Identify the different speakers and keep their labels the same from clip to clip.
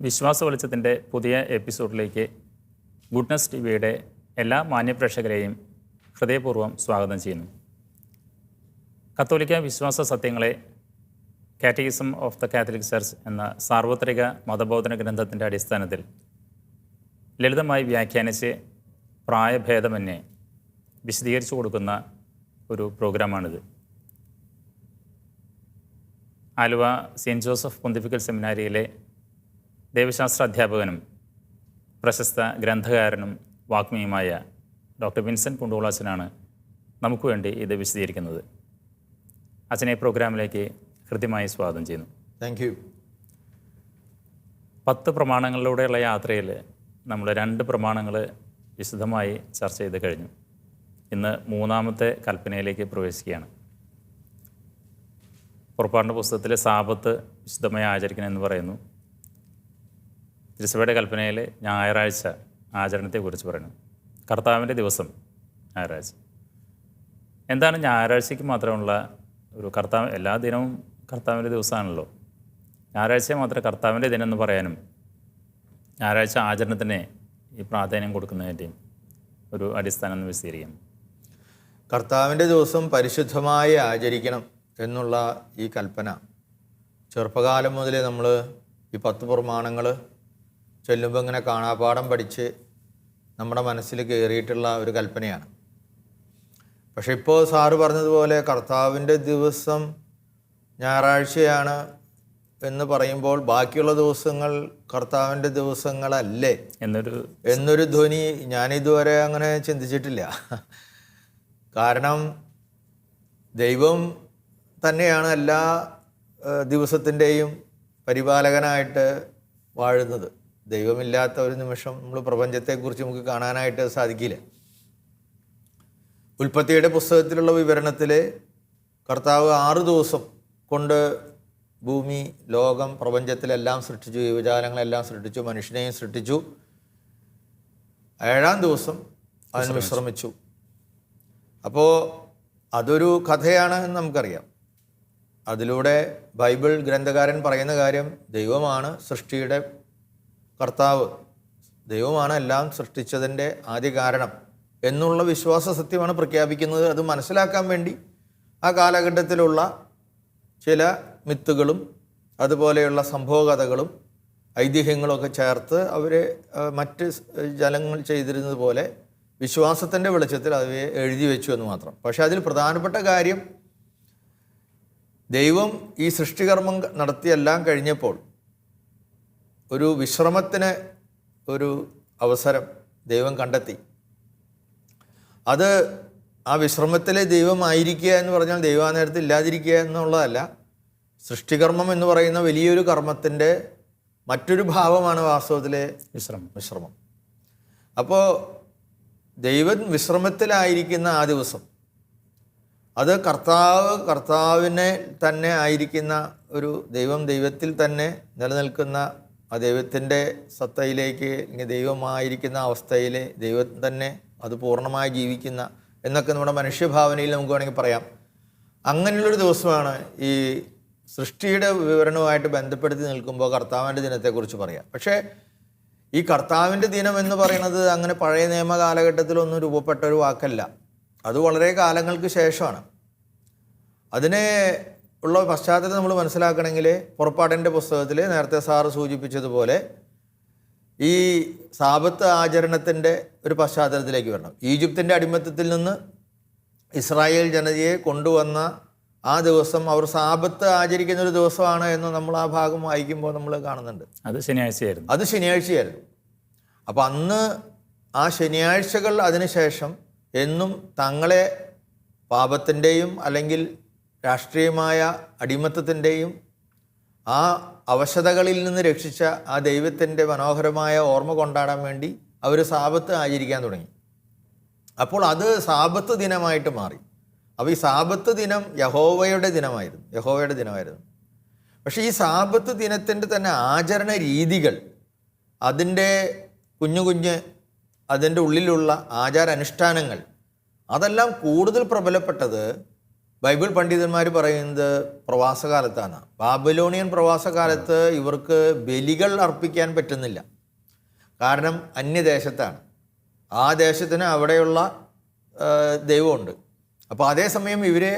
Speaker 1: വിശ്വാസ വെളിച്ചത്തിൻ്റെ പുതിയ എപ്പിസോഡിലേക്ക് ഗുഡ്നസ് ടി വിയുടെ എല്ലാ മാന്യപ്രേക്ഷകരെയും ഹൃദയപൂർവ്വം സ്വാഗതം ചെയ്യുന്നു. കത്തോലിക്ക വിശ്വാസ സത്യങ്ങളെ catechism of the Catholic church എന്ന സാർവത്രിക മതബോധന ഗ്രന്ഥത്തിൻ്റെ അടിസ്ഥാനത്തിൽ ലളിതമായി വ്യാഖ്യാനിച്ച് പ്രായഭേദമന്യേ വിശദീകരിച്ചു കൊടുക്കുന്ന ഒരു പ്രോഗ്രാമാണിത്. ആലുവ സെയിൻറ്റ് ജോസഫ് പൊന്തിഫിക്കൽ സെമിനാരിയിലെ ദൈവശാസ്ത്ര അധ്യാപകനും പ്രശസ്ത ഗ്രന്ഥകാരനും വാഗ്മിയുമായ ഡോക്ടർ വിൻസെൻ്റ് പുണ്ടോളാച്ചനാണ് നമുക്ക് വേണ്ടി ഇത് വിശദീകരിക്കുന്നത്. അച്ഛനെ പ്രോഗ്രാമിലേക്ക് ഹൃദ്യമായി സ്വാഗതം ചെയ്യുന്നു.
Speaker 2: Thank you.
Speaker 1: 10 പ്രമാണങ്ങളിലൂടെയുള്ള യാത്രയിൽ നമ്മൾ 2 പ്രമാണങ്ങൾ വിശദമായി ചർച്ച ചെയ്ത് കഴിഞ്ഞു. ഇന്ന് 3ാമത്തെ കൽപ്പനയിലേക്ക് പ്രവേശിക്കുകയാണ്. പുറപ്പാടിൻ്റെ പുസ്തകത്തിൽ സാബത്ത് വിശുദ്ധമായി ആചരിക്കണം എന്ന് പറയുന്നു. തിരുസഭയുടെ കൽപ്പനയിൽ ഞായറാഴ്ച ആചരണത്തെക്കുറിച്ച് പറയുന്നു. കർത്താവിൻ്റെ ദിവസം ഞായറാഴ്ച. എന്താണ് ഞായറാഴ്ചയ്ക്ക് മാത്രമുള്ള ഒരു എല്ലാ ദിനവും കർത്താവിൻ്റെ ദിവസമാണല്ലോ. ഞായറാഴ്ച മാത്രം കർത്താവിൻ്റെ ദിനം എന്ന് പറയാനും ഞായറാഴ്ച ആചരണത്തിന് ഈ പ്രാധാന്യം കൊടുക്കുന്നതിൻ്റെയും ഒരു അടിസ്ഥാനം എന്ന് വിശദീകരിക്കാം.
Speaker 2: കർത്താവിൻ്റെ ദിവസം പരിശുദ്ധമായി ആചരിക്കണം എന്നുള്ള ഈ കൽപ്പന ചെറുപ്പകാലം മുതലേ നമ്മൾ ഈ 10 പ്രമാണങ്ങൾ ചൊല്ലുമ്പോൾ ഇങ്ങനെ കാണാപാഠം പഠിച്ച് നമ്മുടെ മനസ്സിൽ കയറിയിട്ടുള്ള ഒരു കൽപ്പനയാണ്. പക്ഷെ ഇപ്പോൾ സാറ് പറഞ്ഞതുപോലെ കർത്താവിൻ്റെ ദിവസം ഞായറാഴ്ചയാണ് എന്ന് പറയുമ്പോൾ ബാക്കിയുള്ള ദിവസങ്ങൾ കർത്താവിൻ്റെ ദിവസങ്ങളല്ലേ എന്നൊരു ധ്വനി ഞാനിതുവരെ അങ്ങനെ ചിന്തിച്ചിട്ടില്ല. കാരണം ദൈവം തന്നെയാണ് എല്ലാ ദിവസത്തിൻ്റെയും പരിപാലകനായിട്ട് വാഴുന്നത്. ദൈവമില്ലാത്ത ഒരു നിമിഷം നമ്മൾ പ്രപഞ്ചത്തെക്കുറിച്ച് നമുക്ക് കാണാനായിട്ട് സാധിക്കില്ല. ഉൽപ്പത്തിയുടെ പുസ്തകത്തിലുള്ള വിവരണത്തിൽ കർത്താവ് 6 ദിവസം കൊണ്ട് ഭൂമി, ലോകം, പ്രപഞ്ചത്തിലെല്ലാം സൃഷ്ടിച്ചു, ജീവജാലങ്ങളെല്ലാം സൃഷ്ടിച്ചു, മനുഷ്യനെയും സൃഷ്ടിച്ചു. 7ാം ദിവസം അതിന് വിശ്രമിച്ചു. അപ്പോൾ അതൊരു കഥയാണ് എന്ന് നമുക്കറിയാം. അതിലൂടെ ബൈബിൾ ഗ്രന്ഥകാരൻ പറയുന്ന കാര്യം ദൈവമാണ് സൃഷ്ടിയുടെ കർത്താവ്, ദൈവമാണ് എല്ലാം സൃഷ്ടിച്ചതിൻ്റെ ആദ്യ കാരണം എന്നുള്ള വിശ്വാസ സത്യമാണ് പ്രഖ്യാപിക്കുന്നത്. അത് മനസ്സിലാക്കാൻ വേണ്ടി ആ കാലഘട്ടത്തിലുള്ള ചില മിത്തുകളും അതുപോലെയുള്ള സംഭവകഥകളും ഐതിഹ്യങ്ങളൊക്കെ ചേർത്ത് അവരെ മറ്റ് ജനങ്ങൾ ചെയ്തിരുന്നത് പോലെ വിശ്വാസത്തിൻ്റെ വെളിച്ചത്തിൽ അവയെ എഴുതി വെച്ചു എന്ന് മാത്രം. പക്ഷേ അതിൽ പ്രധാനപ്പെട്ട കാര്യം ദൈവം ഈ സൃഷ്ടികർമ്മം നടത്തിയെല്ലാം കഴിഞ്ഞപ്പോൾ ഒരു വിശ്രമത്തിന് ഒരു അവസരം ദൈവം കണ്ടെത്തി. അത് ആ വിശ്രമത്തിലെ ദൈവമായിരിക്കുക എന്ന് പറഞ്ഞാൽ ദൈവം ആ നേരത്തിൽ ഇല്ലാതിരിക്കുക എന്നുള്ളതല്ല. സൃഷ്ടികർമ്മം എന്ന് പറയുന്ന വലിയൊരു കർമ്മത്തിൻ്റെ മറ്റൊരു ഭാവമാണ് വാസ്തവത്തിലെ വിശ്രമം. അപ്പോൾ ദൈവം വിശ്രമത്തിലായിരിക്കുന്ന ആ ദിവസം അത് കർത്താവിനെ തന്നെ ആയിരിക്കുന്ന ഒരു ദൈവത്തിൽ തന്നെ നിലനിൽക്കുന്ന ആ ദൈവത്തിൻ്റെ സത്തയിലേക്ക്, ദൈവമായിരിക്കുന്ന അവസ്ഥയിൽ ദൈവം തന്നെ അത് പൂർണ്ണമായി ജീവിക്കുന്ന എന്നൊക്കെ നമ്മുടെ മനുഷ്യഭാവനയിൽ നമുക്ക് വേണമെങ്കിൽ പറയാം. അങ്ങനെയുള്ളൊരു ദിവസമാണ് ഈ സൃഷ്ടിയുടെ വിവരണവുമായിട്ട് ബന്ധപ്പെടുത്തി നിൽക്കുമ്പോൾ കർത്താവിൻ്റെ ദിനത്തെക്കുറിച്ച് പറയാം. പക്ഷേ ഈ കർത്താവിൻ്റെ ദിനം എന്ന് പറയുന്നത് അങ്ങനെ പഴയ നിയമ കാലഘട്ടത്തിലൊന്നും രൂപപ്പെട്ട ഒരു വാക്കല്ല. അത് വളരെ കാലങ്ങൾക്ക് ശേഷമാണ്. അതിനെ ഉള്ള പശ്ചാത്തലം നമ്മൾ മനസ്സിലാക്കണമെങ്കിൽ പുറപ്പാടിൻ്റെ പുസ്തകത്തിൽ നേരത്തെ സാറ് സൂചിപ്പിച്ചതുപോലെ ഈ സാബത്ത് ആചരണത്തിൻ്റെ ഒരു പശ്ചാത്തലത്തിലേക്ക് വരണം. ഈജിപ്തിൻ്റെ അടിമത്തത്തിൽ നിന്ന് ഇസ്രായേൽ ജനതയെ കൊണ്ടുവന്ന ആ ദിവസം അവർ സാബത്ത് ആചരിക്കുന്ന ഒരു ദിവസമാണ് എന്ന് നമ്മൾ ആ ഭാഗം വായിക്കുമ്പോൾ നമ്മൾ കാണുന്നുണ്ട്. അത് ശനിയാഴ്ചയായിരുന്നു. അപ്പോൾ അന്ന് ആ ശനിയാഴ്ചകൾ അതിനുശേഷം എന്നും തങ്ങളെ പാപത്തിൻ്റെയും അല്ലെങ്കിൽ രാഷ്ട്രീയമായ അടിമത്തത്തിൻ്റെയും ആ അവശതകളിൽ നിന്ന് രക്ഷിച്ച ആ ദൈവത്തിൻ്റെ മനോഹരമായ ഓർമ്മ കൊണ്ടാടാൻ വേണ്ടി അവർ സാബത്ത് ആചരിക്കാൻ തുടങ്ങി. അപ്പോൾ അത് സാബത്ത് ദിനമായിട്ട് മാറി. അപ്പോൾ ഈ സാബത്ത് ദിനം യഹോവയുടെ ദിനമായിരുന്നു. പക്ഷേ ഈ സാബത്ത് ദിനത്തിൻ്റെ തന്നെ ആചരണ രീതികൾ, അതിൻ്റെ കുഞ്ഞു അതിൻ്റെ ഉള്ളിലുള്ള ആചാരാനുഷ്ഠാനങ്ങൾ, അതെല്ലാം കൂടുതൽ പ്രബലപ്പെട്ടത് ബൈബിൾ പണ്ഡിതന്മാർ പറയുന്നത് പ്രവാസകാലത്താണ്. ബാബിലോണിയൻ പ്രവാസകാലത്ത് ഇവർക്ക് ബലികൾ അർപ്പിക്കാൻ പറ്റുന്നില്ല. കാരണം അന്യദേശത്താണ്, ആ ദേശത്തിന് അവിടെയുള്ള ദൈവമുണ്ട്. അപ്പോൾ അതേസമയം ഇവരെ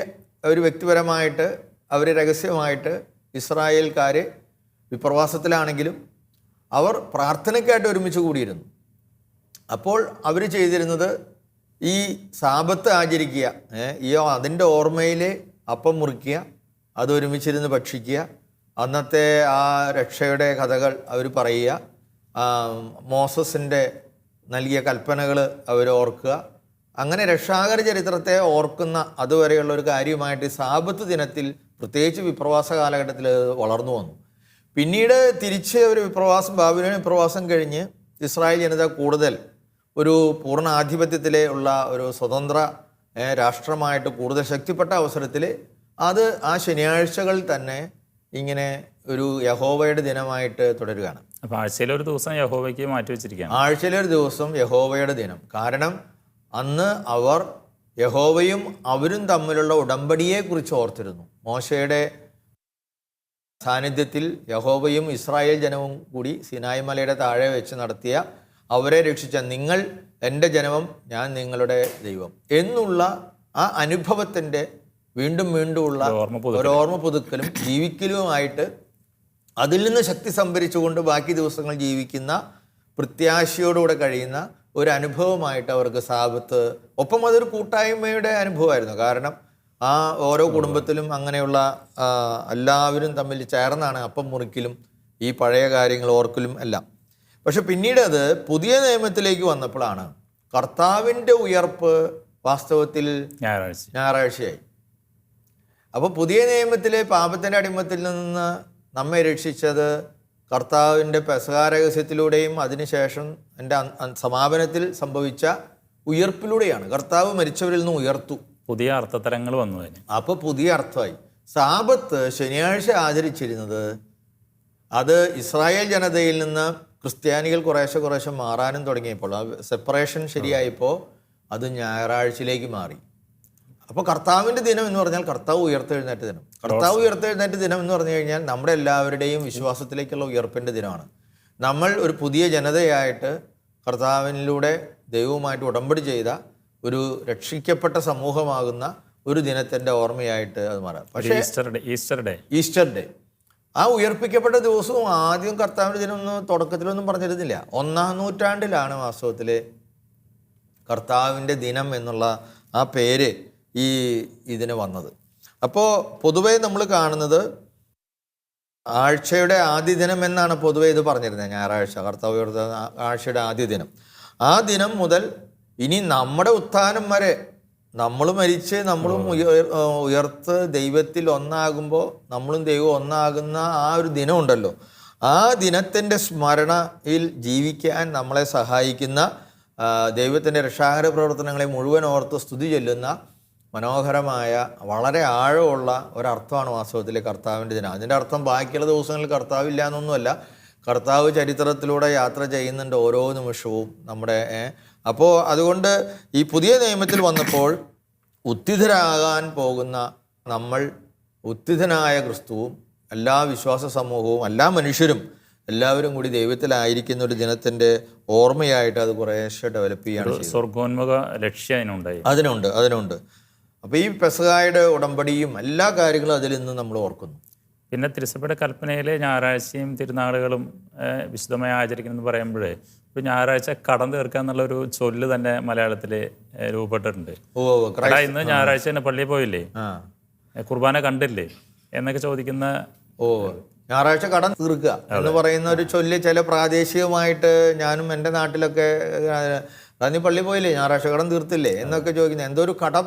Speaker 2: ഒരു വ്യക്തിപരമായിട്ട് അവർ രഹസ്യമായിട്ട് ഇസ്രായേൽക്കാർ വിപ്രവാസത്തിലാണെങ്കിലും അവർ പ്രാർത്ഥനയ്ക്കായിട്ട് ഒരുമിച്ച് കൂടിയിരുന്നു. അപ്പോൾ അവർ ചെയ്തിരുന്നത് ഈ സാബത്ത് ആചരിക്കുക, അതിൻ്റെ ഓർമ്മയിൽ അപ്പം മുറിക്കുക, അത് ഒരുമിച്ചിരുന്ന് ഭക്ഷിക്കുക, അന്നത്തെ ആ രക്ഷയുടെ കഥകൾ അവർ പറയുക, മോസസിൻ്റെ നൽകിയ കൽപ്പനകൾ അവർ ഓർക്കുക. അങ്ങനെ രക്ഷാകര ചരിത്രത്തെ ഓർക്കുന്ന അതുവരെയുള്ള ഒരു കാര്യമായിട്ട് സാബത്ത് ദിനത്തിൽ പ്രത്യേകിച്ച് വിപ്രവാസ കാലഘട്ടത്തിൽ വളർന്നു വന്നു. പിന്നീട് തിരിച്ച് ഒരു ബാബിലോൺ വിപ്രവാസം കഴിഞ്ഞ് ഇസ്രായേൽ ജനത കൂടുതൽ ഒരു പൂർണ്ണ ആധിപത്യത്തിലെ ഉള്ള ഒരു സ്വതന്ത്ര രാഷ്ട്രമായിട്ട് കൂടുതൽ ശക്തിപ്പെട്ട അവസരത്തിൽ അത് ആ ശനിയാഴ്ചകൾ തന്നെ ഇങ്ങനെ ഒരു യഹോവയുടെ ദിനമായിട്ട് തുടരുകയാണ്.
Speaker 1: അപ്പോൾ ആഴ്ചയിലൊരു ദിവസം യഹോവയ്ക്ക് മാറ്റി വെച്ചിരിക്കുകയാണ്.
Speaker 2: ആഴ്ചയിലൊരു ദിവസം യഹോവയുടെ ദിനം. കാരണം അന്ന് അവർ യഹോവയും അവരും തമ്മിലുള്ള ഉടമ്പടിയെക്കുറിച്ച് ഓർത്തിരുന്നു. മോശയുടെ സാന്നിധ്യത്തിൽ യഹോവയും ഇസ്രായേൽ ജനവും കൂടി സിനായ് മലയുടെ താഴെ വെച്ച് നടത്തിയ അവരെ രക്ഷിച്ച നിങ്ങൾ എൻ്റെ ജനവും ഞാൻ നിങ്ങളുടെ ദൈവം എന്നുള്ള ആ അനുഭവത്തിൻ്റെ വീണ്ടും വീണ്ടുമുള്ള ഒരു ഓർമ്മ പുതുക്കലും ജീവിക്കലുമായിട്ട് അതിൽ നിന്ന് ശക്തി സംഭരിച്ചുകൊണ്ട് ബാക്കി ദിവസങ്ങൾ ജീവിക്കുന്ന പ്രത്യാശയോടുകൂടെ കഴിയുന്ന ഒരു അനുഭവമായിട്ട് അവർക്ക് സാബത്ത്, ഒപ്പം അതൊരു കൂട്ടായ്മയുടെ അനുഭവമായിരുന്നു. കാരണം ആ ഓരോ കുടുംബത്തിലും അങ്ങനെയുള്ള എല്ലാവരും തമ്മിൽ ചേർന്നാണ് അപ്പം മുറിക്കലും ഈ പഴയ കാര്യങ്ങൾ ഓർക്കലും എല്ലാം. പക്ഷെ പിന്നീട് അത് പുതിയ നിയമത്തിലേക്ക് വന്നപ്പോഴാണ് കർത്താവിൻ്റെ ഉയർപ്പ് വാസ്തവത്തിൽ ഞായറാഴ്ചയായി. അപ്പോൾ പുതിയ നിയമത്തിലെ പാപത്തിൻ്റെ അടിമത്തിൽ നിന്ന് നമ്മെ രക്ഷിച്ചത് കർത്താവിൻ്റെ പെസഹാ രഹസ്യത്തിലൂടെയും അതിനുശേഷം എൻ്റെ സമാപനത്തിൽ സംഭവിച്ച ഉയർപ്പിലൂടെയാണ്. കർത്താവ് മരിച്ചവരിൽ നിന്ന് ഉയർത്തു,
Speaker 1: പുതിയ അർത്ഥതലങ്ങൾ വന്നു.
Speaker 2: അപ്പോൾ പുതിയ അർത്ഥമായി. സാബത്ത് ശനിയാഴ്ച ആചരിച്ചിരുന്നത് അത് ഇസ്രായേൽ ജനതയിൽ നിന്ന് ക്രിസ്ത്യാനികൾ കുറേശ്ശെ മാറാനും തുടങ്ങിയപ്പോൾ, ആ സെപ്പറേഷൻ ശരിയായപ്പോൾ അത് ഞായറാഴ്ചയിലേക്ക് മാറി. അപ്പോൾ കർത്താവിൻ്റെ ദിനം എന്ന് പറഞ്ഞാൽ കർത്താവ് ഉയർത്തെഴുന്നേറ്റ ദിനം. കർത്താവ് ഉയർത്തെഴുന്നേറ്റ ദിനം എന്ന് പറഞ്ഞു കഴിഞ്ഞാൽ നമ്മുടെ എല്ലാവരുടെയും വിശ്വാസത്തിലേക്കുള്ള ഉയർപ്പിൻ്റെ ദിനമാണ്. നമ്മൾ ഒരു പുതിയ ജനതയായിട്ട് കർത്താവിനിലൂടെ ദൈവവുമായിട്ട് ഉടമ്പടി ചെയ്ത ഒരു രക്ഷിക്കപ്പെട്ട സമൂഹമാകുന്ന ഒരു ദിനത്തിൻ്റെ ഓർമ്മയായിട്ട് അത് മാറാം. പക്ഷേ ഈസ്റ്റർ ഡേ ആ ഉയർപ്പിക്കപ്പെട്ട ദിവസവും ആദ്യം കർത്താവിൻ്റെ ദിനം തുടക്കത്തിലൊന്നും പറഞ്ഞിരുന്നില്ല. 1-ാം നൂറ്റാണ്ടിലാണ് വാസ്തവത്തിൽ കർത്താവിൻ്റെ ദിനം എന്നുള്ള ആ പേര് ഇതിന് വന്നത്. അപ്പോൾ പൊതുവേ നമ്മൾ കാണുന്നത് ആഴ്ചയുടെ ആദ്യ ദിനം എന്നാണ് പൊതുവേ ഇത് പറഞ്ഞിരുന്നത്. ഞായറാഴ്ച കർത്താവ് ആഴ്ചയുടെ ആദ്യ ദിനം. ആ ദിനം മുതൽ ഇനി നമ്മുടെ ഉത്ഥാനം വരെ നമ്മൾ മരിച്ച് നമ്മളും ഉയർത്ത് ദൈവത്തിൽ ഒന്നാകുമ്പോൾ നമ്മളും ദൈവം ഒന്നാകുന്ന ആ ഒരു ദിനമുണ്ടല്ലോ, ആ ദിനത്തിൻ്റെ സ്മരണയിൽ ജീവിക്കാൻ നമ്മളെ സഹായിക്കുന്ന ദൈവത്തിൻ്റെ രക്ഷാകര പ്രവർത്തനങ്ങളെ മുഴുവൻ ഓർത്ത് സ്തുതി ചൊല്ലുന്ന മനോഹരമായ വളരെ ആഴമുള്ള ഒരർത്ഥമാണ് വാസ്തവത്തിൽ കർത്താവിൻ്റെ ദിനം. അതിൻ്റെ അർത്ഥം ബാക്കിയുള്ള ദിവസങ്ങളിൽ കർത്താവില്ല എന്നൊന്നുമല്ല, കർത്താവ് ചരിത്രത്തിലൂടെ യാത്ര ചെയ്യുന്നുണ്ട് ഓരോ നിമിഷവും നമ്മുടെ. അപ്പോൾ അതുകൊണ്ട് ഈ പുതിയ നിയമത്തിൽ വന്നപ്പോൾ ഉത്ഥിതരാകാൻ പോകുന്ന നമ്മൾ, ഉത്ഥിതനായ ക്രിസ്തുവും എല്ലാ വിശ്വാസ സമൂഹവും എല്ലാ മനുഷ്യരും എല്ലാവരും കൂടി ദൈവത്തിലായിരിക്കുന്ന ഒരു ദിനത്തിൻ്റെ ഓർമ്മയായിട്ട് അത് കുറേശ്ശെ ഡെവലപ്പ് ചെയ്യാണ്.
Speaker 1: സ്വർഗോന്മുഖ ലക്ഷ്യം
Speaker 2: അതിനുണ്ട്. അപ്പോൾ ഈ പെസഹായുടെ ഉടമ്പടിയും എല്ലാ കാര്യങ്ങളും അതിൽ നിന്ന് നമ്മൾ ഓർക്കുന്നു.
Speaker 1: പിന്നെ തിരുസഭയുടെ കൽപ്പനയിൽ ഞായറാഴ്ചയും തിരുനാളുകളും വിശുദ്ധമായി ആചരിക്കണമെന്ന് പറയുമ്പോഴേ ഒരു ഞായറാഴ്ച കടം തീർക്കുക എന്നുള്ളൊരു ചൊല്ല് തന്നെ മലയാളത്തിൽ രൂപപ്പെട്ടിട്ടുണ്ട്. ഇന്ന് ഞായറാഴ്ച തന്നെ പള്ളിയിൽ പോയില്ലേ, കുർബാന കണ്ടില്ലേ എന്നൊക്കെ ചോദിക്കുന്ന
Speaker 2: ഞായറാഴ്ച കടം തീർക്കുക എന്ന് പറയുന്ന ഒരു ചൊല്ല് ചില പ്രാദേശികമായിട്ട് ഞാനും എൻ്റെ നാട്ടിലൊക്കെ നീ പള്ളി പോയില്ലേ, ഞായറാഴ്ച കടം തീർത്തില്ലേ എന്നൊക്കെ ചോദിക്കുന്നത്. എന്തോ ഒരു കടം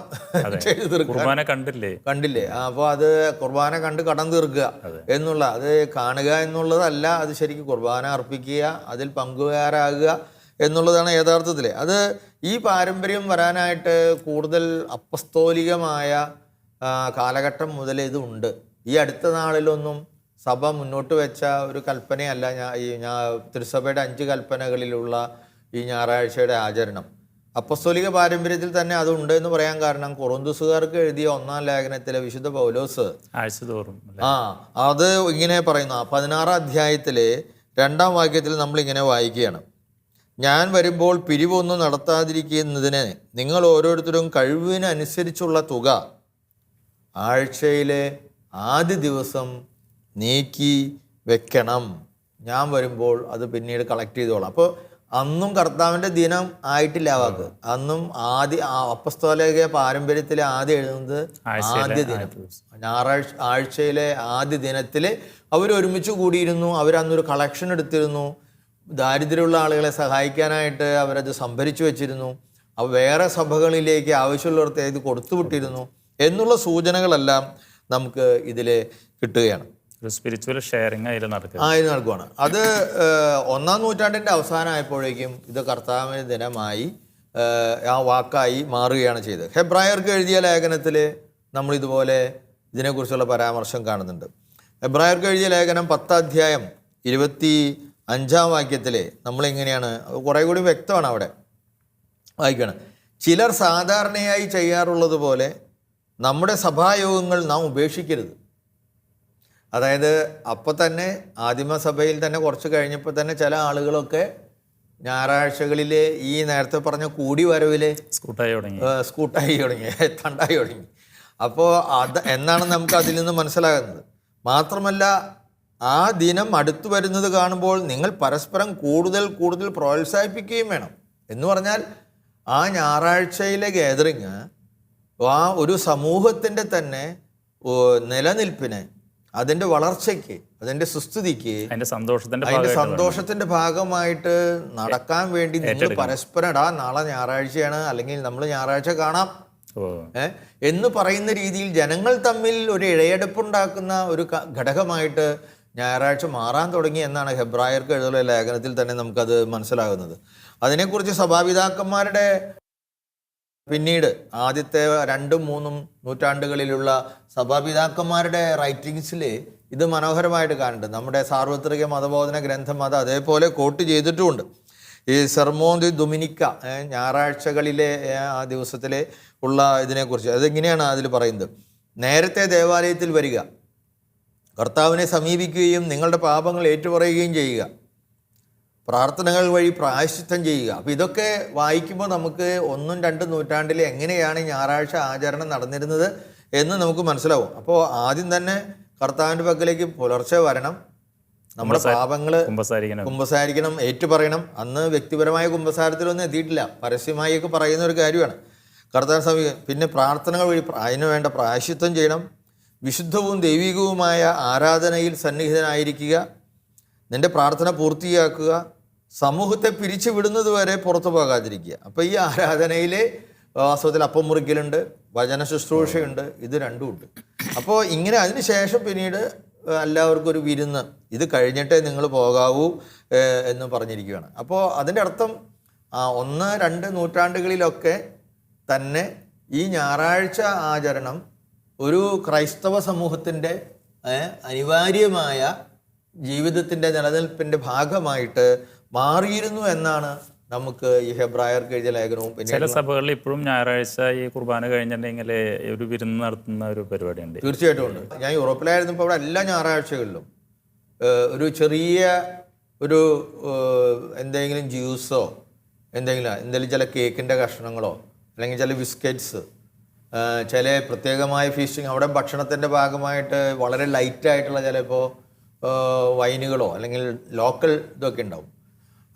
Speaker 2: ചെയ്ത്
Speaker 1: കുർബാന കണ്ടില്ലേ,
Speaker 2: അപ്പോൾ അത് കുർബാന കണ്ട് കടം തീർക്കുക എന്നുള്ള, അത് കാണുക എന്നുള്ളതല്ല, അത് ശരിക്കും കുർബാന അർപ്പിക്കുക, അതിൽ പങ്കുകാരാകുക എന്നുള്ളതാണ് യഥാർത്ഥത്തിൽ. അത് ഈ പാരമ്പര്യം വരാനായിട്ട് കൂടുതൽ അപ്പസ്തോലികമായ കാലഘട്ടം മുതൽ ഇതുണ്ട്. ഈ അടുത്ത നാളിലൊന്നും സഭ മുന്നോട്ട് വെച്ച ഒരു കൽപ്പനയല്ല തിരുസഭയുടെ 5 കൽപ്പനകളിലുള്ള ഈ ഞായറാഴ്ചയുടെ ആചരണം. അപ്പസ്തോലിക പാരമ്പര്യത്തിൽ തന്നെ അതുണ്ട് എന്ന് പറയാൻ കാരണം കൊറിന്തോസുകാർക്ക് എഴുതിയ 1-ാം ലേഖനത്തിലെ വിശുദ്ധ പൗലോസ്
Speaker 1: ആഴ്ചതോറും
Speaker 2: അത് ഇങ്ങനെ പറയുന്നു. 16-ാം അധ്യായത്തിലെ 2-ാം വാക്യത്തിൽ നമ്മളിങ്ങനെ വായിക്കുകയാണ്: ഞാൻ വരുമ്പോൾ പിരിവൊന്നും നടത്താതിരിക്കുന്നതിന് നിങ്ങൾ ഓരോരുത്തരും കഴിവിനനുസരിച്ചുള്ള തുക ആഴ്ചയിലെ ആദ്യ ദിവസം നീക്കി വെക്കണം. ഞാൻ വരുമ്പോൾ അത് പിന്നീട് കളക്ട് ചെയ്തോളാം. അപ്പോൾ അന്നും കർത്താവിൻ്റെ ദിനം ആയിട്ടില്ല വാക്ക്. അന്നും അപ്പസ്തോലിക പാരമ്പര്യത്തിൽ ആദ്യം എഴുതുന്നത് ആദ്യ ദിനം, ആഴ്ചയിലെ ആദ്യ ദിനത്തിൽ അവർ ഒരുമിച്ച് കൂടിയിരുന്നു. അവരന്നൊരു കളക്ഷൻ എടുത്തിരുന്നു. ദാരിദ്ര്യമുള്ള ആളുകളെ സഹായിക്കാനായിട്ട് അവരത് സംഭരിച്ചു വെച്ചിരുന്നു. അവ വേറെ സഭകളിലേക്ക് ആവശ്യമുള്ളവർക്ക് ഇത് കൊടുത്തുവിട്ടിരുന്നു എന്നുള്ള സൂചനകളെല്ലാം നമുക്ക് ഇതിൽ കിട്ടുകയാണ്.
Speaker 1: സ്പിരിച്വൽ ഷെയറിങ് അതിൽ
Speaker 2: നടക്കുകയാണ്. അത് 1-ാം നൂറ്റാണ്ടിൻ്റെ അവസാനമായപ്പോഴേക്കും ഇത് കർത്താവിൻ്റെ ദിനമായി ആ വാക്കായി മാറുകയാണ് ചെയ്തത്. ഹെബ്രായർക്ക് എഴുതിയ ലേഖനത്തിൽ നമ്മൾ ഇതുപോലെ ഇതിനെക്കുറിച്ചുള്ള പരാമർശം കാണുന്നുണ്ട്. ഹെബ്രായർക്ക് എഴുതിയ ലേഖനം 10-ാം അധ്യായം 25-ാം വാക്യത്തിൽ നമ്മളിങ്ങനെയാണ്, കുറേ കൂടി വ്യക്തമാണ് അവിടെ വായിക്കണം: ചിലർ സാധാരണയായി ചെയ്യാറുള്ളത് പോലെ നമ്മുടെ സഭായോഗങ്ങൾ നാം ഉപേക്ഷിക്കരുത്. അതായത് അപ്പോൾ തന്നെ ആദിമസഭയിൽ തന്നെ കുറച്ച് കഴിഞ്ഞപ്പോൾ തന്നെ ചില ആളുകളൊക്കെ ഞായറാഴ്ചകളിൽ ഈ നേരത്തെ പറഞ്ഞ കൂടി വരവിൽ സ്കൂട്ടായി തുടങ്ങി, തണ്ടായി തുടങ്ങി. അപ്പോൾ എന്നാണ് നമുക്ക് അതിൽ നിന്ന് മനസ്സിലാകുന്നത്. മാത്രമല്ല, ആ ദിനം അടുത്തു വരുന്നത് കാണുമ്പോൾ നിങ്ങൾ പരസ്പരം കൂടുതൽ കൂടുതൽ പ്രോത്സാഹിപ്പിക്കുകയും വേണം. എന്ന് പറഞ്ഞാൽ ആ ഞായറാഴ്ചയിലെ ഗാദറിങ് ആ ഒരു സമൂഹത്തിൻ്റെ തന്നെ നിലനിൽപ്പിന്, അതിൻ്റെ വളർച്ചയ്ക്ക്, അതിൻ്റെ സുസ്ഥിതിക്ക്, അതിൻ്റെ സന്തോഷത്തിൻ്റെ ഭാഗമായിട്ട് നടക്കാൻ വേണ്ടി നിങ്ങൾ പരസ്പരം നാളെ ഞായറാഴ്ചയാണ്, അല്ലെങ്കിൽ നമ്മൾ ഞായറാഴ്ച കാണാം എന്ന് പറയുന്ന രീതിയിൽ ജനങ്ങൾ തമ്മിൽ ഒരു ഇഴയെടുപ്പുണ്ടാക്കുന്ന ഒരു ഘടകമായിട്ട് ഞായറാഴ്ച മാറാൻ തുടങ്ങി എന്നാണ് ഹെബ്രായർക്ക് എഴുതിയ ലേഖനത്തിൽ തന്നെ നമുക്കത് മനസ്സിലാകുന്നത്. അതിനെക്കുറിച്ച് സഭാപിതാക്കന്മാരുടെ പിന്നീട് ആദ്യത്തെ 2-3 നൂറ്റാണ്ടുകളിലുള്ള സഭാപിതാക്കന്മാരുടെ റൈറ്റിങ്സിൽ ഇത് മനോഹരമായിട്ട് കാണുന്നുണ്ട്. നമ്മുടെ സാർവത്രിക മതബോധന ഗ്രന്ഥം അത് അതേപോലെ കോട്ട് ചെയ്തിട്ടുമുണ്ട്. ഈ സെർമോൻ ദി ദൊമിനിക്ക, ഞായറാഴ്ചകളിലെ ആ ദിവസത്തിലെ ഉള്ള ഇതിനെക്കുറിച്ച് അതെങ്ങനെയാണ് അതിൽ പറയുന്നത്: നേരത്തെ ദേവാലയത്തിൽ വരിക, കർത്താവിനെ സമീപിക്കുകയും നിങ്ങളുടെ പാപങ്ങൾ ഏറ്റുപറയുകയും ചെയ്യുക, പ്രാർത്ഥനകൾ വഴി പ്രായശ്ചിത്തം ചെയ്യുക. അപ്പോൾ ഇതൊക്കെ വായിക്കുമ്പോൾ നമുക്ക് 1-2 നൂറ്റാണ്ടിൽ എങ്ങനെയാണ് ഞായറാഴ്ച ആചരണം നടന്നിരുന്നത് എന്ന് നമുക്ക് മനസ്സിലാവും. അപ്പോൾ ആദ്യം തന്നെ കർത്താവിൻ്റെ പക്കലേക്ക് പുലർച്ചെ വരണം, നമ്മുടെ പാപങ്ങൾ കുമ്പസാരിക്കണം, ഏറ്റുപറയണം. അന്ന് വ്യക്തിപരമായ കുമ്പസാരത്തിലൊന്നും എത്തിയിട്ടില്ല, പരസ്യമായൊക്കെ പറയുന്ന ഒരു കാര്യമാണ്. കർത്താവിനെ സമീപിക്കുക, പിന്നെ പ്രാർത്ഥനകൾ വഴി അതിനു വേണ്ട പ്രായശ്ചിത്തം ചെയ്യണം, വിശുദ്ധവും ദൈവികവുമായ ആരാധനയിൽ സന്നിഹിതനായിരിക്കുക, നിൻ്റെ പ്രാർത്ഥന പൂർത്തിയാക്കുക, സമൂഹത്തെ പിരിച്ചു വിടുന്നത് വരെ പുറത്തു പോകാതിരിക്കുക. അപ്പോൾ ഈ ആരാധനയിൽ വാസ്തവത്തിൽ അപ്പം മുറിക്കലുണ്ട്, വചന ശുശ്രൂഷയുണ്ട്, ഇത് രണ്ടും ഉണ്ട്. അപ്പോൾ ഇങ്ങനെ അതിന് ശേഷം പിന്നീട് എല്ലാവർക്കും ഒരു വിരുന്ന്, ഇത് കഴിഞ്ഞിട്ടേ നിങ്ങൾ പോകാവൂ എന്ന് പറഞ്ഞിരിക്കുകയാണ്. അപ്പോൾ അതിൻ്റെ അർത്ഥം 1-2 നൂറ്റാണ്ടുകളിലൊക്കെ തന്നെ ഈ ഞായറാഴ്ച ആചരണം ഒരു ക്രൈസ്തവ സമൂഹത്തിൻ്റെ അനിവാര്യമായ ജീവിതത്തിൻ്റെ നിലനിൽപ്പിൻ്റെ ഭാഗമായിട്ട് മാറിയിരുന്നു എന്നാണ് നമുക്ക് ഈ ഹെബ്രായർക്ക് എഴുതിയ ലേഖനവും.
Speaker 1: ചില സഭകളിൽ ഇപ്പോഴും ഞായറാഴ്ച ഈ കുർബാന കഴിഞ്ഞിട്ടുണ്ടെങ്കിൽ ഒരു വിരുന്ന് നടത്തുന്ന ഒരു പരിപാടിയുണ്ട്.
Speaker 2: തീർച്ചയായിട്ടും ഉണ്ട്. ഞാൻ യൂറോപ്പിലായിരുന്നപ്പോൾ അവിടെ എല്ലാ ഞായറാഴ്ചകളിലും ഒരു ചെറിയ ഒരു എന്തെങ്കിലും ജ്യൂസോ എന്തെങ്കിലും ചില കേക്കിൻ്റെ കഷ്ണങ്ങളോ അല്ലെങ്കിൽ ചില ബിസ്ക്കറ്റ്സ്, ചില പ്രത്യേകമായ ഫീസ്റ്റിങ്, അവിടെ ഭക്ഷണത്തിൻ്റെ ഭാഗമായിട്ട് വളരെ ലൈറ്റായിട്ടുള്ള ചിലപ്പോൾ വൈനുകളോ അല്ലെങ്കിൽ ലോക്കൽ ഇതൊക്കെ ഉണ്ടാവും.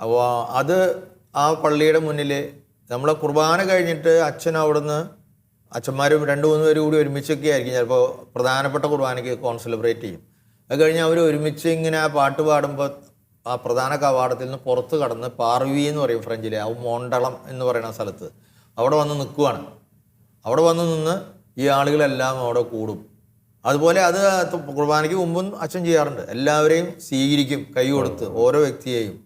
Speaker 2: അപ്പോൾ അത് ആ പള്ളിയുടെ മുന്നിൽ നമ്മളെ കുർബാന കഴിഞ്ഞിട്ട് അച്ഛന്മാരും 2-3 പേര് കൂടി ഒരുമിച്ചൊക്കെ ആയിരിക്കും ചിലപ്പോൾ പ്രധാനപ്പെട്ട കുർബാനയ്ക്ക് സെലിബ്രേറ്റ് ചെയ്യും. അത് കഴിഞ്ഞ് അവർ ഒരുമിച്ച് ഇങ്ങനെ ആ പാട്ട് പാടുമ്പോൾ ആ പ്രധാന കവാടത്തിൽ നിന്ന് പുറത്ത് കടന്ന് പാർവി എന്ന് പറയും ഫ്രഞ്ചിലെ, ആ മോണ്ടളം എന്ന് പറയുന്ന സ്ഥലത്ത് അവിടെ വന്ന് നിൽക്കുവാണ്. അവിടെ വന്ന് നിന്ന് ഈ ആളുകളെല്ലാം അവിടെ കൂടും. അതുപോലെ അത് കുർബാനയ്ക്ക് മുമ്പും അച്ഛൻ ചെയ്യാറുണ്ട്. എല്ലാവരെയും സ്വീകരിക്കും കൈ കൊടുത്ത്, ഓരോ വ്യക്തിയെയും.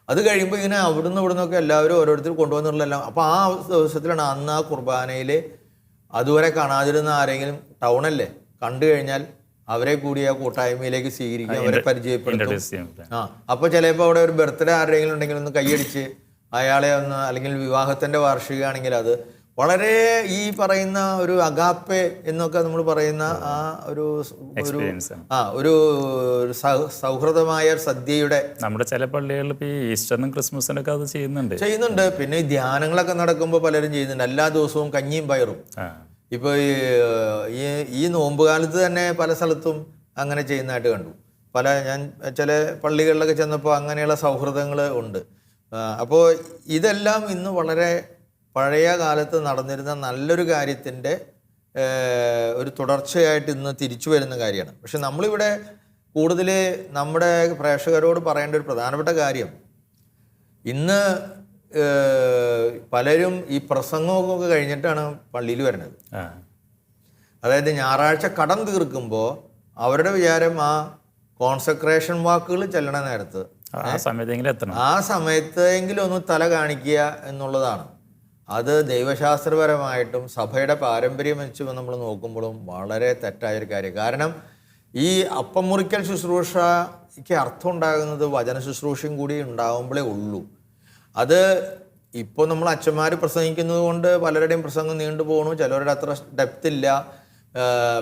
Speaker 2: അത് കഴിയുമ്പോൾ ഇങ്ങനെ ഇവിടുന്നൊക്കെ എല്ലാവരും ഓരോരുത്തർ കൊണ്ടുവന്നിട്ടുള്ള അപ്പോൾ ആ ദിവസത്തിലാണ് അന്ന് ആ കുർബാനയിൽ അതുവരെ കാണാതിരുന്ന ആരെങ്കിലും ടൗണല്ലേ കണ്ടു കഴിഞ്ഞാൽ അവരെ കൂടി ആ കൂട്ടായ്മയിലേക്ക് സ്വീകരിക്കും, അവരെ പരിചയപ്പെടുത്തും. അപ്പോൾ ചിലപ്പോൾ അവിടെ ഒരു ബർത്ത്ഡേ ആരെങ്കിലും ഉണ്ടെങ്കിൽ ഒന്ന് കൈയടിച്ച് അയാളെ ഒന്ന്, അല്ലെങ്കിൽ വിവാഹത്തിൻ്റെ വാർഷികമാണെങ്കിൽ അത് വളരെ ഈ പറയുന്ന ഒരു അഗാപ്പെ എന്നൊക്കെ നമ്മൾ പറയുന്ന ആ ഒരു
Speaker 1: എക്സ്പീരിയൻസ് ആണ്.
Speaker 2: ഒരു സൗഹൃദമായ സദ്യയുടെ
Speaker 1: നമ്മുടെ ചില പള്ളികളിൽ ഇപ്പോൾ ഈ ഈസ്റ്ററിനും ക്രിസ്മസിനൊക്കെ അത് ചെയ്യുന്നുണ്ട്.
Speaker 2: പിന്നെ ഈ ധ്യാനങ്ങളൊക്കെ നടക്കുമ്പോൾ പലരും ചെയ്യുന്നുണ്ട്. എല്ലാ ദിവസവും കഞ്ഞിയും പയറും. ഇപ്പോൾ ഈ നോമ്പ് കാലത്ത് തന്നെ പല സ്ഥലത്തും അങ്ങനെ ചെയ്യുന്നതായിട്ട് കണ്ടു. ഞാൻ ചില പള്ളികളിലൊക്കെ ചെന്നപ്പോൾ അങ്ങനെയുള്ള സൗഹൃദങ്ങൾ ഉണ്ട്. അപ്പോൾ ഇതെല്ലാം ഇന്ന് വളരെ പഴയ കാലത്ത് നടന്നിരുന്ന നല്ലൊരു കാര്യത്തിൻ്റെ ഒരു തുടർച്ചയായിട്ട് ഇന്ന് തിരിച്ചു വരുന്ന കാര്യമാണ്. പക്ഷെ നമ്മളിവിടെ കൂടുതൽ നമ്മുടെ പ്രേക്ഷകരോട് പറയേണ്ട ഒരു പ്രധാനപ്പെട്ട കാര്യം, ഇന്ന് പലരും ഈ പ്രസംഗമൊക്കെ കഴിഞ്ഞിട്ടാണ് പള്ളിയിൽ വരുന്നത്. അതായത് ഞായറാഴ്ച കടം തീർക്കുമ്പോൾ അവരുടെ വിചാരം ആ കോൺസെക്രേഷൻ വാക്കുകൾ ചെല്ലണ നേരത്ത് ആ സമയത്തെങ്കിലും ഒന്ന് തല കാണിക്കുക എന്നുള്ളതാണ്. അത് ദൈവശാസ്ത്രപരമായിട്ടും സഭയുടെ പാരമ്പര്യം വെച്ച് നമ്മൾ നോക്കുമ്പോഴും വളരെ തെറ്റായൊരു കാര്യം. കാരണം ഈ അപ്പം മുറിക്കൽ ശുശ്രൂഷയ്ക്ക് അർത്ഥം ഉണ്ടാകുന്നത് വചന ശുശ്രൂഷയും കൂടി ഉണ്ടാകുമ്പോഴേ ഉള്ളൂ. അത് ഇപ്പോൾ നമ്മൾ അച്ഛന്മാർ പ്രസംഗിക്കുന്നത് കൊണ്ട് പലരുടെയും പ്രസംഗം നീണ്ടു പോകണു, ചിലവരുടെ അത്ര ഡെപ്ത് ഇല്ല,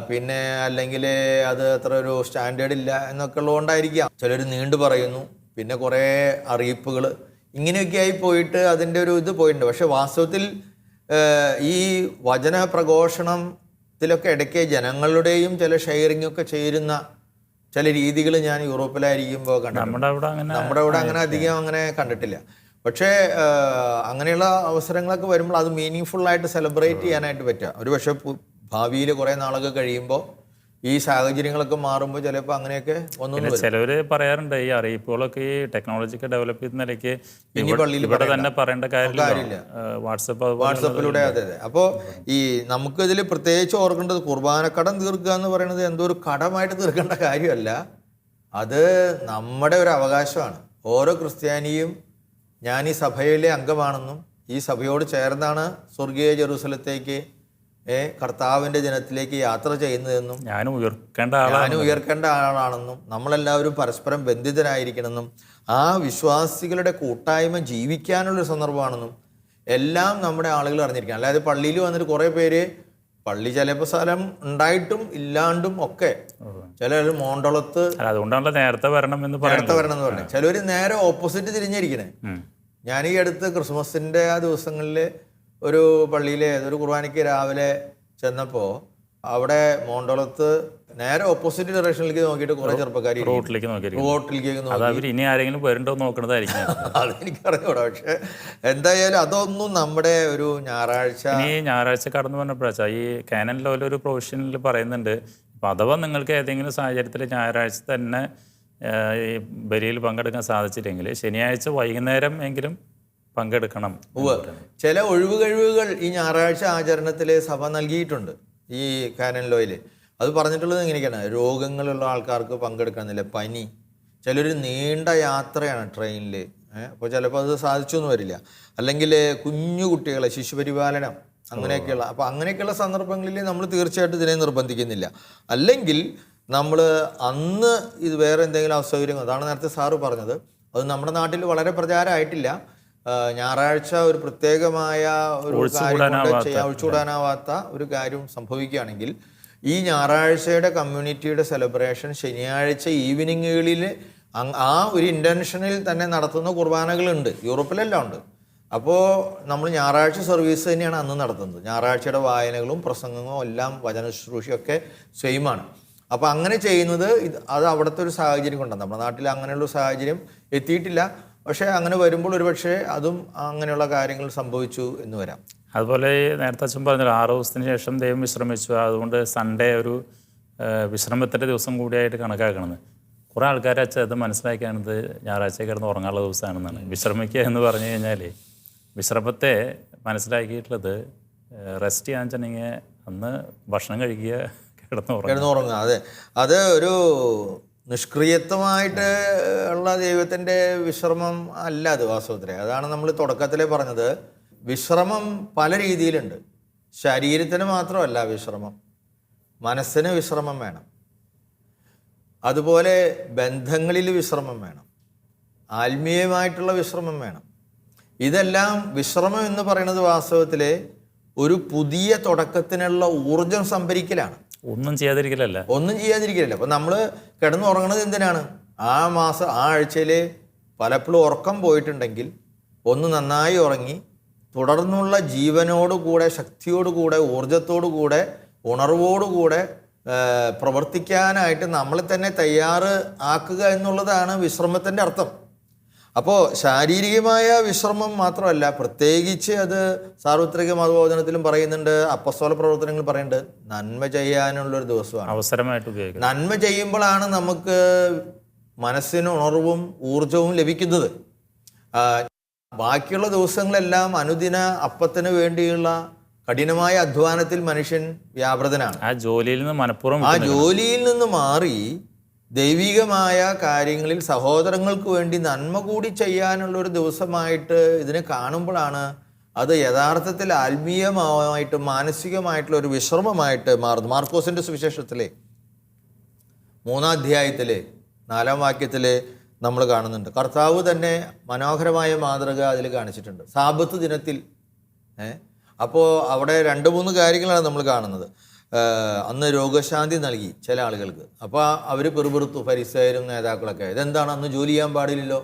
Speaker 2: പിന്നെ അല്ലെങ്കിൽ അത് അത്ര ഒരു സ്റ്റാൻഡേർഡ് ഇല്ല എന്നൊക്കെ ഉള്ളതുകൊണ്ടായിരിക്കാം ചിലർ നീണ്ടു പറയുന്നു. പിന്നെ കുറേ അറിയിപ്പുകൾ ഇങ്ങനെയൊക്കെ ആയി പോയിട്ട് അതിൻ്റെ ഒരു ഇത് പോയിട്ടുണ്ട്. പക്ഷെ വാസ്തവത്തിൽ ഈ വചന പ്രഘോഷണത്തിലൊക്കെ ഇടയ്ക്ക് ജനങ്ങളുടെയും ചില ഷെയറിംഗ് ഒക്കെ ചേരുന്ന ചില രീതികൾ ഞാൻ യൂറോപ്പിലായിരിക്കുമ്പോൾ കണ്ടിട്ടുണ്ട്. നമ്മുടെ അവിടെ അങ്ങനെ അധികം അങ്ങനെ കണ്ടിട്ടില്ല. പക്ഷേ അങ്ങനെയുള്ള അവസരങ്ങളൊക്കെ വരുമ്പോൾ അത് മീനിങ് ഫുള്ളായിട്ട് സെലിബ്രേറ്റ് ചെയ്യാനായിട്ട് പറ്റുക. ഒരു പക്ഷേ ഭാവിയിൽ കുറേ നാളൊക്കെ കഴിയുമ്പോൾ ഈ സാഹചര്യങ്ങളൊക്കെ മാറുമ്പോൾ ചിലപ്പോൾ അങ്ങനെയൊക്കെ ഒന്നും.
Speaker 1: ചിലവർ പറയാറുണ്ട് ഈ അറിയിപ്പുകളൊക്കെ ഈ ടെക്നോളജിക്ക് ഡെവലപ്പ് ചെയ്യുന്ന നിലയ്ക്ക് ഇവിടെ തന്നെ പറയേണ്ട കാര്യമില്ല,
Speaker 2: വാട്സപ്പിലൂടെ. അതെ. അപ്പോൾ ഈ നമുക്കിതിൽ പ്രത്യേകിച്ച് ഓർക്കേണ്ടത് കുർബാനക്കടം തീർക്കുക എന്ന് പറയുന്നത് എന്തോ ഒരു കടമായിട്ട് തീർക്കേണ്ട കാര്യമല്ല. അത് നമ്മുടെ ഒരു അവകാശമാണ്. ഓരോ ക്രിസ്ത്യാനിയും ഞാൻ ഈ സഭയിലെ അംഗമാണെന്നും ഈ സഭയോട് ചേർന്നാണ് സ്വർഗീയ ജെറൂസലത്തേക്ക് കർത്താവിൻ്റെ ദിനത്തിലേക്ക് യാത്ര ചെയ്യുന്നതെന്നും ഞാനും ഉയർക്കേണ്ട ആളാണെന്നും നമ്മളെല്ലാവരും പരസ്പരം ബന്ധിതരായിരിക്കണമെന്നും ആ വിശ്വാസികളുടെ കൂട്ടായ്മ ജീവിക്കാനുള്ളൊരു സന്ദർഭമാണെന്നും എല്ലാം നമ്മുടെ ആളുകൾ അറിഞ്ഞിരിക്കണം. അല്ലാതെ പള്ളിയിൽ വന്നിട്ട് കുറേ പേര് പള്ളി ചിലപ്പോൾ സ്ഥലം ഉണ്ടായിട്ടും ഇല്ലാണ്ടും ഒക്കെ ചിലർ മോണ്ടോളത്ത്
Speaker 1: അതുകൊണ്ടാണല്ലോ നേരത്തെ വരണം എന്ന്
Speaker 2: പറഞ്ഞു. ചിലർ നേരെ ഓപ്പോസിറ്റ് തിരിഞ്ഞിരിക്കണേ. ഞാൻ ഈ അടുത്ത് ക്രിസ്മസിൻ്റെ ആ ദിവസങ്ങളിൽ ഒരു പള്ളിയിലെ ഏതൊരു കുർബാനയ്ക്ക് രാവിലെ ചെന്നപ്പോൾ അവിടെ മോണ്ടോളത്ത് നേരെ ഓപ്പോസിറ്റ് ഡയറക്ഷനിലേക്ക് നോക്കിയിട്ട് കുറെ ചെറുപ്പക്കാർ റോട്ടിലേക്ക് നോക്കി
Speaker 1: ഇനി ആരെങ്കിലും വരുന്നുണ്ടോ നോക്കണതായിരിക്കും.
Speaker 2: അതെനിക്കറിഞ്ഞൂടാ. പക്ഷെ എന്തായാലും അതൊന്നും നമ്മുടെ ഒരു
Speaker 1: ഞായറാഴ്ച കടന്നു പറഞ്ഞപ്പോഴാ ഈ കാനൻ ലോയിൽ ഒരു പ്രൊവിഷനിൽ പറയുന്നുണ്ട്, അപ്പം അഥവാ നിങ്ങൾക്ക് ഏതെങ്കിലും സാഹചര്യത്തിൽ ഞായറാഴ്ച തന്നെ ഈ ബലിയിൽ പങ്കെടുക്കാൻ സാധിച്ചില്ലെങ്കിൽ ശനിയാഴ്ച വൈകുന്നേരം എങ്കിലും പങ്കെടുക്കണം.
Speaker 2: ചില ഒഴിവുകഴിവുകൾ ഈ ഞായറാഴ്ച ആചരണത്തിൽ സഭ നൽകിയിട്ടുണ്ട് ഈ കാനൻ ലോയിൽ. അത് പറഞ്ഞിട്ടുള്ളത് എങ്ങനെയൊക്കെയാണ്, രോഗങ്ങളുള്ള ആൾക്കാർക്ക് പങ്കെടുക്കണമെന്നില്ല, പനി, ചിലർ നീണ്ട യാത്രയാണ് ട്രെയിനിൽ, അപ്പോൾ ചിലപ്പോൾ അത് സാധിച്ചൊന്നും വരില്ല, അല്ലെങ്കിൽ കുഞ്ഞു കുട്ടികളെ ശിശുപരിപാലനം അങ്ങനെയൊക്കെയുള്ള. അപ്പോൾ അങ്ങനെയൊക്കെയുള്ള സന്ദർഭങ്ങളിൽ നമ്മൾ തീർച്ചയായിട്ടും ഇതിനെ നിർബന്ധിക്കുന്നില്ല. അല്ലെങ്കിൽ നമ്മൾ അന്ന് ഇത് വേറെ എന്തെങ്കിലും അസൗകര്യം, അതാണ് നേരത്തെ സാറ് പറഞ്ഞത്, അത് നമ്മുടെ നാട്ടിൽ വളരെ പ്രചാരമായിട്ടില്ല. ഞായറാഴ്ച ഒരു പ്രത്യേകമായ ഒരു കാര്യം ഒഴിച്ചുകൂടാനാവാത്ത ഒരു കാര്യം സംഭവിക്കുകയാണെങ്കിൽ ഈ ഞായറാഴ്ചയുടെ കമ്മ്യൂണിറ്റിയുടെ സെലിബ്രേഷൻ ശനിയാഴ്ച ഈവനിങ്ങുകളിൽ ആ ഒരു ഇൻറ്റൻഷനിൽ തന്നെ നടത്തുന്ന കുർബാനകളുണ്ട്. യൂറോപ്പിലെല്ലാം ഉണ്ട്. അപ്പോൾ നമ്മൾ ഞായറാഴ്ച സർവീസ് തന്നെയാണ് അന്ന് നടത്തുന്നത്. ഞായറാഴ്ചയുടെ വായനകളും പ്രസംഗങ്ങളും എല്ലാം വചന ശുശ്രൂഷയൊക്കെ സെയിമാണ്. അപ്പോൾ അങ്ങനെ ചെയ്യുന്നത് അത് അവിടുത്തെ ഒരു സാഹചര്യം കൊണ്ടാണ്. നമ്മുടെ നാട്ടിൽ അങ്ങനെയുള്ള സാഹചര്യം എത്തിയിട്ടില്ല. പക്ഷേ അങ്ങനെ വരുമ്പോൾ ഒരുപക്ഷെ അതും അങ്ങനെയുള്ള കാര്യങ്ങൾ സംഭവിച്ചു എന്ന് വരാം.
Speaker 1: അതുപോലെ നേരത്തെ അച്ഛൻ പറഞ്ഞല്ലോ 6 ദിവസത്തിന് ശേഷം ദൈവം വിശ്രമിച്ചു, അതുകൊണ്ട് സൺഡേ ഒരു വിശ്രമത്തിൻ്റെ ദിവസം കൂടിയായിട്ട് കണക്കാക്കണമെന്ന്. കുറേ ആൾക്കാർ അച്ഛൻ അത് മനസ്സിലാക്കിയാണത് ഞായറാഴ്ച കിടന്ന് ഉറങ്ങാനുള്ള ദിവസമാണെന്നാണ്. വിശ്രമിക്കുക എന്ന് പറഞ്ഞു കഴിഞ്ഞാൽ വിശ്രമത്തെ മനസ്സിലാക്കിയിട്ടുള്ളത് റെസ്റ്റ് ചെയ്യാൻ വെച്ചിട്ടുണ്ടെങ്കിൽ അന്ന് ഭക്ഷണം കഴിക്കുക,
Speaker 2: കിടന്നുറങ്ങുക. അതെ, അത് ഒരു നിഷ്ക്രിയത്വമായിട്ട് ഉള്ള ദൈവത്തിൻ്റെ വിശ്രമം അല്ല അത് വാസ്തവത്തിൽ. അതാണ് നമ്മൾ തുടക്കത്തിലേ പറഞ്ഞത്. വിശ്രമം പല രീതിയിലുണ്ട്. ശരീരത്തിന് മാത്രമല്ല വിശ്രമം, മനസ്സിന് വിശ്രമം വേണം, അതുപോലെ ബന്ധങ്ങളിൽ വിശ്രമം വേണം, ആത്മീയമായിട്ടുള്ള വിശ്രമം വേണം. ഇതെല്ലാം വിശ്രമം എന്ന് പറയുന്നത് വാസ്തവത്തിൽ ഒരു പുതിയ തുടക്കത്തിനുള്ള ഊർജം സംഭരിക്കലാണ്.
Speaker 1: ഒന്നും ചെയ്യാതിരിക്കലല്ല.
Speaker 2: ഒന്നും ചെയ്യാതിരിക്കില്ല. അപ്പം നമ്മൾ കിടന്നുറങ്ങണത് എന്തിനാണ്? ആ ആഴ്ചയിൽ പലപ്പോഴും ഉറക്കം പോയിട്ടുണ്ടെങ്കിൽ ഒന്ന് നന്നായി ഉറങ്ങി തുടർന്നുള്ള ജീവനോടുകൂടെ, ശക്തിയോടുകൂടെ, ഊർജത്തോടുകൂടെ, ഉണർവോടുകൂടെ പ്രവർത്തിക്കാനായിട്ട് നമ്മളെ തന്നെ തയ്യാറ് ആക്കുക എന്നുള്ളതാണ് വിശ്രമത്തിൻ്റെ അർത്ഥം. അപ്പോൾ ശാരീരികമായ വിശ്രമം മാത്രമല്ല, പ്രത്യേകിച്ച് അത് സാർവത്രിക മതബോധനത്തിലും പറയുന്നുണ്ട്, അപ്പസ്തോല പ്രവർത്തനങ്ങൾ പറയുന്നുണ്ട്, നന്മ ചെയ്യാനുള്ളൊരു ദിവസമാണ്.
Speaker 1: അവസരമായിട്ട് ഉപയോഗിക്കുക.
Speaker 2: നന്മ ചെയ്യുമ്പോഴാണ് നമുക്ക് മനസ്സിന് ഉണർവും ഊർജവും ലഭിക്കുന്നത്. ബാക്കിയുള്ള ദിവസങ്ങളെല്ലാം അനുദിന അപ്പത്തിന് വേണ്ടിയുള്ള കഠിനമായ അധ്വാനത്തിൽ മനുഷ്യൻ വ്യാപൃതനാണ്.
Speaker 1: ആ ജോലിയിൽ നിന്ന് മനഃപൂർവ്വം
Speaker 2: ജോലിയിൽ നിന്ന് മാറി ദൈവികമായ കാര്യങ്ങളിൽ സഹോദരങ്ങൾക്ക് വേണ്ടി നന്മ കൂടി ചെയ്യാനുള്ളൊരു ദിവസമായിട്ട് ഇതിനെ കാണുമ്പോഴാണ് അത് യഥാർത്ഥത്തിൽ ആത്മീയമായിട്ടും മാനസികമായിട്ടുള്ള ഒരു വിശ്രമമായിട്ട് മാറുന്നു. മാർക്കോസിൻ്റെ സുവിശേഷത്തിലെ 3-ാം അധ്യായത്തിലെ 4-ാം വാക്യത്തിൽ നമ്മൾ കാണുന്നുണ്ട്. കർത്താവ് തന്നെ മനോഹരമായ മാതൃക അതിൽ കാണിച്ചിട്ടുണ്ട്. സാബത്ത് ദിനത്തിൽ അപ്പോൾ അവിടെ 2-3 കാര്യങ്ങളാണ് നമ്മൾ കാണുന്നത്. അന്ന് രോഗശാന്തി നൽകി ചില ആളുകൾക്ക്. അപ്പോൾ അവർ പെറുപെറുത്തു, ഫരിസേയരും നേതാക്കളൊക്കെ. ഇതെന്താണ്, അന്ന് ജോലി ചെയ്യാൻ പാടില്ലല്ലോ.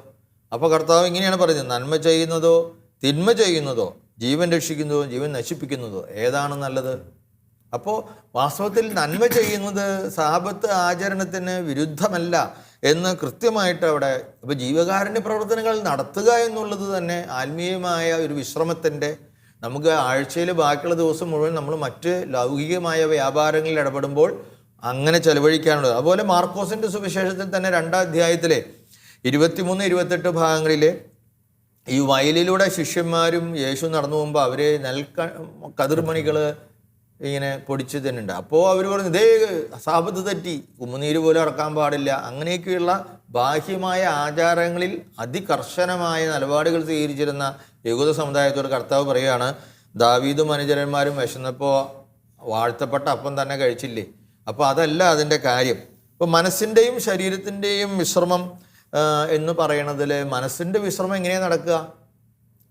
Speaker 2: അപ്പോൾ കർത്താവ് ഇങ്ങനെയാണ് പറയുന്നത്, നന്മ ചെയ്യുന്നതോ തിന്മ ചെയ്യുന്നതോ, ജീവൻ രക്ഷിക്കുന്നതോ ജീവൻ നശിപ്പിക്കുന്നതോ ഏതാണ് നല്ലത്? അപ്പോൾ വാസ്തവത്തിൽ നന്മ ചെയ്യുന്നത് സാബത്ത് ആചരണത്തിന് വിരുദ്ധമല്ല എന്ന് കൃത്യമായിട്ട് അവിടെ. ഇപ്പോൾ ജീവകാരുണ്യ പ്രവർത്തനങ്ങൾ നടത്തുക എന്നുള്ളത് തന്നെ ആത്മീയമായ ഒരു വിശ്രമത്തിൻ്റെ, നമുക്ക് ആഴ്ചയിൽ ബാക്കിയുള്ള ദിവസം മുഴുവൻ നമ്മൾ മറ്റ് ലൗകികമായ വ്യാപാരങ്ങളിൽ ഇടപെടുമ്പോൾ അങ്ങനെ ചെലവഴിക്കാനുള്ളത്. അതുപോലെ മാർക്കോസിൻ്റെ സുവിശേഷത്തിൽ തന്നെ 2-ാം അധ്യായത്തിലെ 23-28 ഭാഗങ്ങളിലെ ഈ വയലിലൂടെ ശിഷ്യന്മാരും യേശു നടന്നു പോകുമ്പോൾ അവർ കതിർമണികൾ ഇങ്ങനെ പൊടിച്ച് തന്നെയുണ്ട്. അപ്പോൾ അവർ പറഞ്ഞു, ഇതേ സാബത്ത് തെറ്റി, ഉമ്മുനീര് പോലും ഇറക്കാൻ പാടില്ല. അങ്ങനെയൊക്കെയുള്ള ബാഹ്യമായ ആചാരങ്ങളിൽ അതികർശനമായ നിലപാടുകൾ സ്വീകരിച്ചിരുന്ന യഹൂദ സമുദായത്തോട് കർത്താവ് പറയുകയാണ്, ദാവീദും അനുചരന്മാരും വിശന്നപ്പോൾ വാഴ്ത്തപ്പെട്ട അപ്പം തന്നെ കഴിച്ചില്ലേ? അപ്പോൾ അതല്ല അതിൻ്റെ കാര്യം. ഇപ്പോൾ മനസ്സിൻ്റെയും ശരീരത്തിൻ്റെയും വിശ്രമം എന്ന് പറയണതിൽ മനസ്സിൻ്റെ വിശ്രമം എങ്ങനെയാണ് നടക്കുക?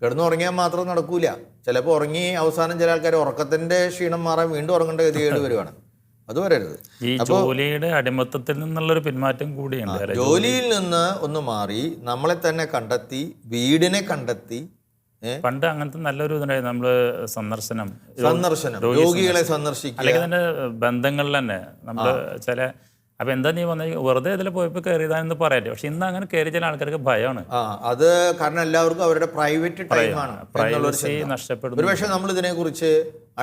Speaker 2: കിടന്നുറങ്ങിയാൽ മാത്രം നടക്കൂല. ചിലപ്പോൾ ഉറങ്ങി അവസാനം ചില ആൾക്കാർ ഉറക്കത്തിൻ്റെ ക്ഷീണം മാറാൻ വീണ്ടും ഉറങ്ങേണ്ട ഗതികേട് വരുവാണ്. അത് വരരുത്.
Speaker 1: ഈ ജോലിയുടെ അടിമത്തത്തിൽ നിന്നുള്ളൊരു പിന്മാറ്റം കൂടിയുണ്ട്.
Speaker 2: ജോലിയിൽ നിന്ന് ഒന്ന് മാറി നമ്മളെ തന്നെ കണ്ടെത്തി, വീടിനെ കണ്ടെത്തി.
Speaker 1: പണ്ട് അങ്ങനത്തെ നല്ലൊരു ഇതുണ്ടായിരുന്നു, നമ്മള് സന്ദർശനം,
Speaker 2: രോഗികളെ സന്ദർശിക്കുക,
Speaker 1: അല്ലെങ്കിൽ തന്നെ ബന്ധങ്ങളിൽ തന്നെ നമ്മള് ചില അപ്പൊ എന്താ നീ വന്ന വെറുതെ ഇതിൽ പോയപ്പോൾ കയറിയതാന്ന് പറയാല്ലേ. പക്ഷെ ഇന്ന് അങ്ങനെ കയറി ചില ആൾക്കാർക്ക് ഭയമാണ്.
Speaker 2: അത് കാരണം എല്ലാവർക്കും അവരുടെ പ്രൈവറ്റ് ടൈമാണ്,
Speaker 1: പ്രൈവസി നഷ്ടപ്പെടുന്നു.
Speaker 2: ഒരുപക്ഷെ നമ്മൾ ഇതിനെക്കുറിച്ച്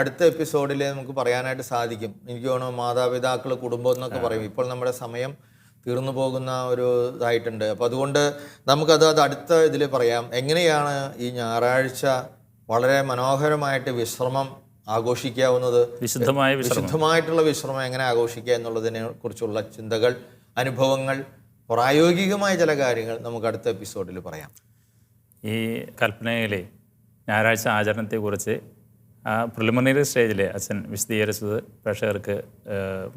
Speaker 2: അടുത്ത എപ്പിസോഡിൽ നമുക്ക് പറയാനായിട്ട് സാധിക്കും. എനിക്ക് തോന്നുന്നു മാതാപിതാക്കൾ, കുടുംബം എന്നൊക്കെ പറയും. ഇപ്പോൾ നമ്മുടെ സമയം തീർന്നു പോകുന്ന ഒരു ഇതായിട്ടുണ്ട്. അപ്പോൾ അതുകൊണ്ട് നമുക്കത് അടുത്ത ഇതിൽ പറയാം. എങ്ങനെയാണ് ഈ ഞായറാഴ്ച വളരെ മനോഹരമായിട്ട് വിശ്രമം ആഘോഷിക്കാവുന്നത്, വിശുദ്ധമായിട്ടുള്ള വിശ്രമം എങ്ങനെ ആഘോഷിക്കുക എന്നുള്ളതിനെ കുറിച്ചുള്ള ചിന്തകൾ, അനുഭവങ്ങൾ, പ്രായോഗികമായ ചില കാര്യങ്ങൾ നമുക്ക് അടുത്ത എപ്പിസോഡിൽ പറയാം.
Speaker 1: ഈ കൽപ്പനയിലെ ഞായറാഴ്ച ആചരണത്തെക്കുറിച്ച് ആ പ്രിലിമിനറി സ്റ്റേജിൽ അച്ഛൻ വിശദീകരിച്ചത് പ്രേക്ഷകർക്ക്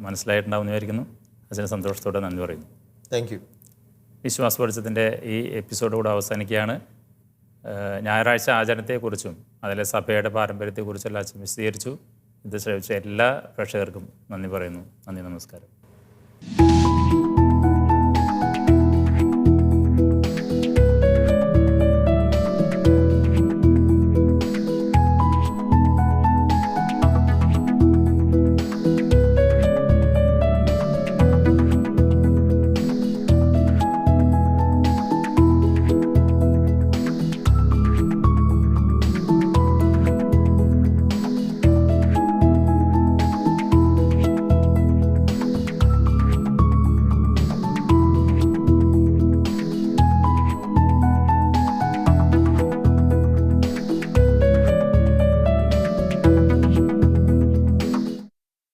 Speaker 1: മനസ്സിലായിട്ടുണ്ടാവുമെന്ന് വിചാരിക്കുന്നു. അച്ഛന് സന്തോഷത്തോടെ നന്ദി പറയുന്നു.
Speaker 2: Thank you.
Speaker 1: വിശ്വാസ വെളിച്ചത്തിൻ്റെ ഈ എപ്പിസോഡ് കൂടെ അവസാനിക്കുകയാണ്. ഞായറാഴ്ച ആചരണത്തെക്കുറിച്ചും അതിലെ സഭയുടെ പാരമ്പര്യത്തെക്കുറിച്ചെല്ലാം അച്ഛൻ വിശദീകരിച്ചു. ഇത് ശ്രമിച്ച എല്ലാ പ്രേക്ഷകർക്കും നന്ദി പറയുന്നു. നന്ദി, നമസ്കാരം.